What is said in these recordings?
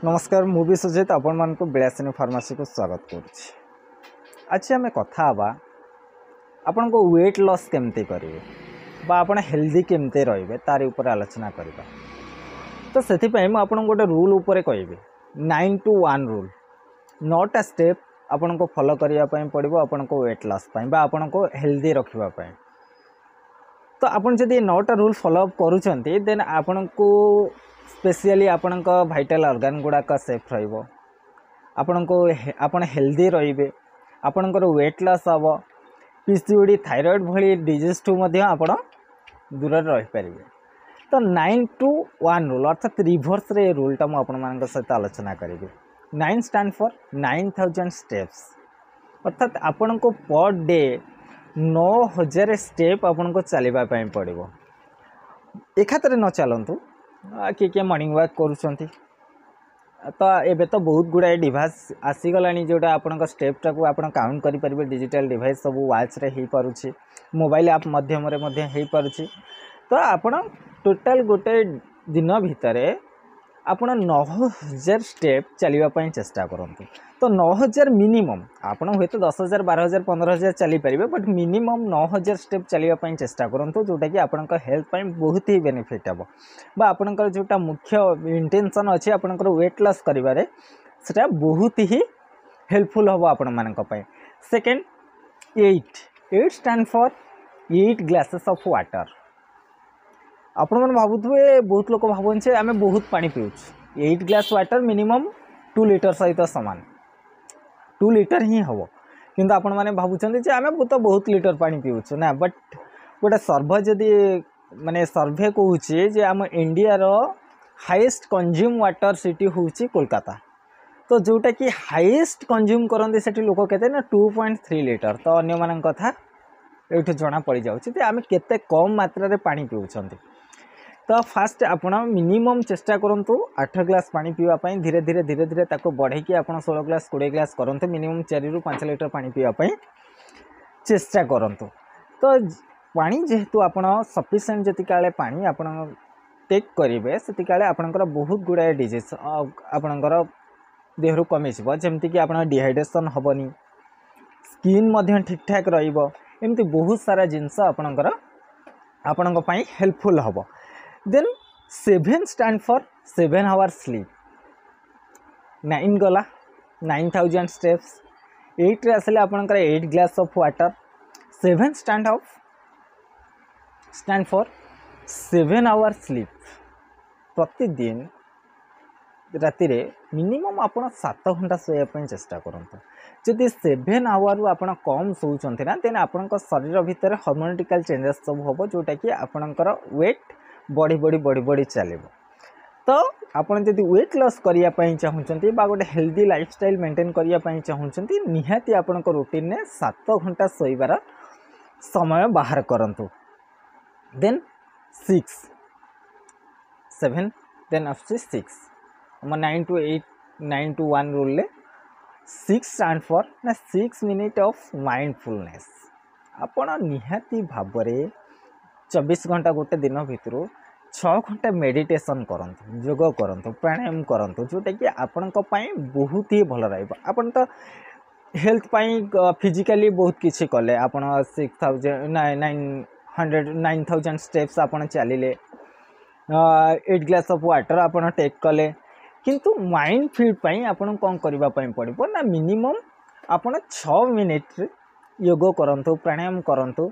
नमस्कार मुझे सुजित आपण मान को बेलासिनी फार्मासी को स्वागत करुच्ची। आज आम कथा आपण को वेट लॉस केमती करेंगे बा आपण हेल्दी केमती रे तार ऊपर आलोचना करवा। तो से मुझे गोटे रूल उपर कहि 9 to 1 रूल 9टा स्टेप आपण को फॉलो करने पड़ो आपण को वेट लॉस बा आपण को हेल्दी रखापी। तो आपण जदि 9टा रूल फॉलो करुँच देन आपण को स्पेशली आपण भाइटाल ऑर्गन गुड़ाक सेफ आपण हेल्दी रे आपणकर वेट लॉस हम पीसीओडी थायराइड भली डिजीज ठू आपण दूर रहीपर। तो 9 to 1 रूल अर्थात रिभर्स रे रूलटा मुझे सहित आलोचना करी। 9 स्टैंड फॉर 9000 स्टेप्स अर्थात आपण को पर डे 9000 स्टेप आपण को चलवाई पड़ो। एखातर न चलतु किए मॉर्निंग वॉक करुँच तो एबे तो बहुत गुड़ाए डिवाइस आसीगला जोटा आपण स्टेपटा को आप काउंट करेंगे। डिजिटल डिवाइस सब वाच रे हो पारुछि मोबाइल ऐप मध्यम हो पारुछि। तो आपण टोटाल गोटे दिन भितर आपण 9000 स्टेप चलवाई चेष्टा करंतु। तो 9000 मिनिमम आपण हुए तो 10000 12000 15000 चली पारे बट मिनिमम 9000 स्टेप चलवाई चेष्टा करंतु जोटा कि आपण हेल्थ पर बहुत ही बेनिफिट हम बा आपणकर जोटा मुख्य इंटेंशन अच्छे आपणकर वेट लॉस करिवारे सेटा बहुत ही हेल्पफुल हम आपण मानक पय। Second 8 stand for 8 glasses of water. आपण मन भाबुथुए बहुत लोक भाबन छे आमे बहुत पानी पिउछ 8 ग्लास वाटर मिनिमम 2 लीटर सहित सामान 2 लीटर ही हम किंतु आपण माने भाबुछन्ते जे आमे तो बहुत लीटर पानी पिउछ ना बट गोटे सर्वे जदि माने सर्वे कहूँ जे आम इंडिया रो हाईएस्ट कंज्यूम वाटर सिटी होउची कोलकाता। तो जोटा कि हाईएस्ट कंज्यूम करते से लोक केते ना 2.3 लीटर। तो अन्य मान कथा ये जना पड़ जाऊँ आम केते कम मात्रा पानी पिउछन्ते। तो फास्ट आपण मिनिमम चेष्टा करंतु 8 ग्लास पानी पीवाई धीरे धीरे धीरे धीरे ताको बढ़े कि आप 16 ग्लास 20 ग्लास करंतु मिनिमम 4 ରୁ 5 लीटर पानी पीवाई चेष्टा करंतु। तो पानी जेहेतु आपण सफिशिएंट जति काले पानी आपण टेक करेंगे से आपणकर बहुत गुड़ाए डिजीज आपणकर देहरु कमी जमती कि आपण डिहाइड्रेशन हेनी स्किन मध्य ठीक ठाक रमती बहुत सारा जिनस आपणकर आपण हेल्पफुल हम। Then 7 stand for 7 hours sleep. 9 गला 9000 स्टेप्स 8 रे आसले आपणकर 8 glass of water 7 stand for 7 hours sleep. प्रतिदिन राति रे मिनिमम आप 7 घंटा सोयापी चेष्टा करते। जदि 7 आवर आप कम शोचते ना देन आपण शरीर भितर हार्मोनिकल चेंजेस सब हम जोटा कि आपणकर वेट बढ़ी बढ़ी बढ़ी बढ़ी चलो। तो आपड़ जब वेट लॉस करने चाहते गोटे हेल्दी लाइफस्टाइल मेंटेन करने चाहते निहाती आपण रूटीन ने 7 घंटा सोइबार समय बाहर करंतु। देन 6 7 देन आसुची 6 9 to 8 9 to 1 रूल ले 6 स्टैंड फॉर ना 6 मिनिट ऑफ माइंडफुलनेस। आपण निहाती भाबरे 24 घंटा गोटे दिन भितर 6 घंटा मेडिटेशन करंतु योग करंतु प्राणायाम करंतु जोटा कि आपण बहुत ही भल रहिबो। आपण तो हेल्थ पाई फिजिकली बहुत किछि कले आपण 9000 स्टेप्स आपण चलिले 8 ग्लास ऑफ वाटर आपण टेक कले किंतु माइंड फिट पाई आपण कोन करबा पाई पड़िबो ना मिनिमम आपण 6 मिनिट योग करंतु प्राणायाम करंतु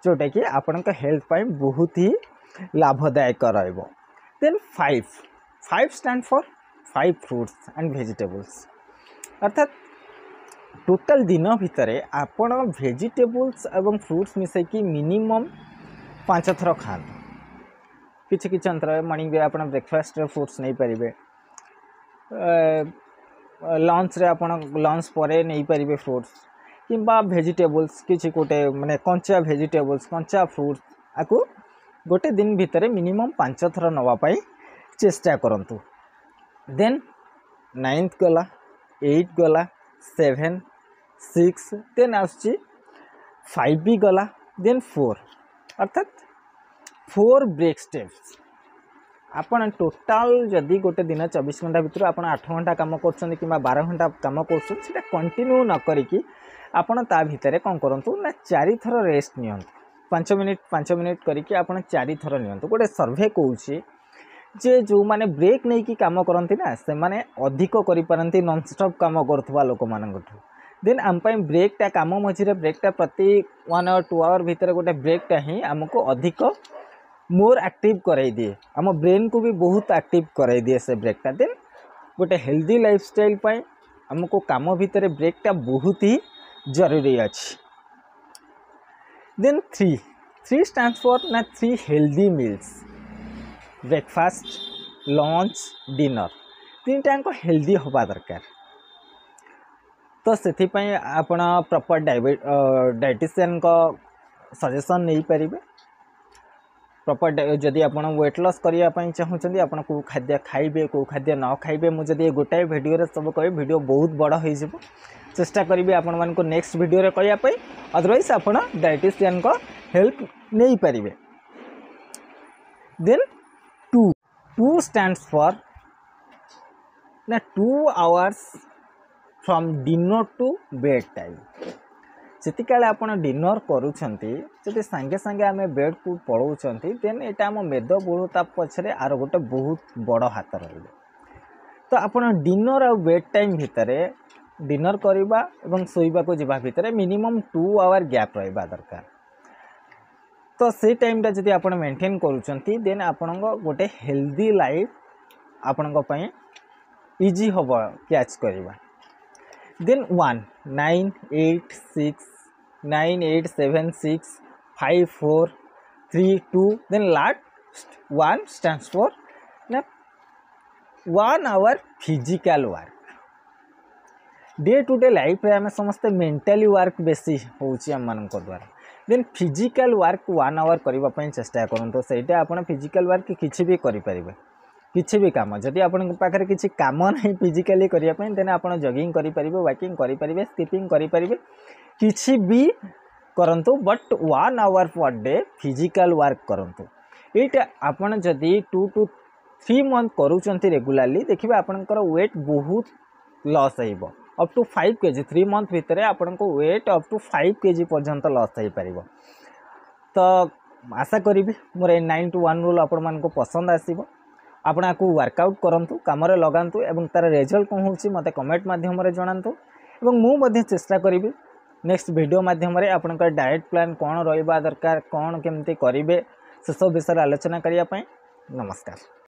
जोटा कि आपण हेल्थ पाई बहुत ही लाभदायक रहिबो। Then 5 stand for 5 fruits and vegetables अर्थात टोटल दिन भितर आपण वेजिटेबल्स एवं फ्रूट्स मिसेकी मिनिमम 5 थर खाते। किछि किछि अंतर मॉर्निंग रे आपण ब्रेकफास्ट रे फ्रूट्स नहीं पारिबे लंच रे आपण लंच परे नहीं पारिबे फ्रूट्स किंबा वेजिटेबल्स किछि गोटे माने कंचा वेजिटेबल्स कंचा फ्रूट्स आकु गोटे दिन भितर मिनिमम 5 थर नवा पाई चेष्टा करंतु। देन 9th गला 8 गला 7 6 देन आसुची 5 भी गला देन 4 अर्थात 4 ब्रेक स्टेप्स आपण टोटाल जदि गोटे दिन 24 घंटा भितर आप 8 घंटा काम कर 12 घंटा काम कर कंटिन्यू न करिकी आपण ता भितर कौन करूँ ना 4 थर रेस्ट नि 5 मिनिट करके आप 4 थर नि गोटे सर्वे कौचे जे जो माने ब्रेक नहीं कि काम करती ना से माने अधिक करि नॉनस्टॉप काम करुवा लोक मानू देन आम ब्रेकटा काम मझे ब्रेकटा प्रति 1 आवर 2 आवर भितर गोटे ब्रेकटा ही आमको अधिक मोर एक्टिव कराई दिए आम ब्रेन को भी बहुत एक्टिव कराई दिए से ब्रेकटा देन गोटे हेल्दी लाइफस्टाइल आमको काम भितर ब्रेकटा बहुत ही जरूरी अच्छी देन 3 स्टैंड्स फॉर ना 3 healthy meals breakfast lunch dinner 3टा हेल्दी हवा दरकार तो से आपण प्रॉपर डायटिशियन को सजेशन नहीं पारे प्रॉपर जदि आप वेट लॉस करने चाहते आप कौ खाद्य खाइबे कौ खाद्य न खाइबे मुझे गोटाए वीडियो सब कह वीडियो बहुत बड़ हो चेष्टा करी आपण मान नेक्स्ट वीडियो कहवाई अदरवाइज आप डायटिशियन को हेल्प नहीं पारे देन 2 स्टैंड्स फॉर ना 2 hours from dinner to bed time जितिकाले आप डिनर करुँच सांगे सांगे आम बेड को पलाऊँच देन यहाँ आम मेदबहुलता पछरे आर गोटे बहुत बड़ हाथ रही तो आप डिनर आ बेड टाइम भितर डिनर करवा एवं शोइबा को जीवा भितर मिनिमम 2 आवर गैप रहा दरकार तो से टाइमटा जदि आप मेंटेन करुँच देन आपण गोटे हेल्दी लाइफ आपण इजी हम कैच करवा then 1 9 8 6 9 8 7 6 5 4 3 2 then last 1 stands for ना 1 hour physical work day to day life आम समस्ते मेंटली वर्क बेसी होम द्वारा देन फिजिकल वर्क 1 आवर करने चेष्टा करूँ तो सहीटा आप फिजिकल वर्क किसी भी करें किसी भी काम जदि आपण पाखे किसी काम नहीं फिजिकली करने देन आप जगिंग करें वॉकिंग करें स्किपिंग करें किसी भी करंतु but 1 hour per day physical work करंतु ये आपड़ जदि 2 to 3 मंथ करूँ रेगुलाली देखिए आपंकर वेट बहुत लॉस हो अप टू 5 kg 3 मंथ भितर आपण को वेट अप टू 5 kg पर्यंत लॉस हो पार तो आशा करी मोर 9 to 1 रूल आपण मान पसंद आसो आपण आपको वर्कआउट करूँ कम लगातु एवं तार रिजल्ट कौन हो मत कमेंट मध्यम जनातु एवं मुझे चेष्टा करी नेक्स्ट वीडियो मध्यम आपण डाएट प्लान कौन रहा दरकार कौन केमती करेंगे से सब विषय आलोचना करने। नमस्कार।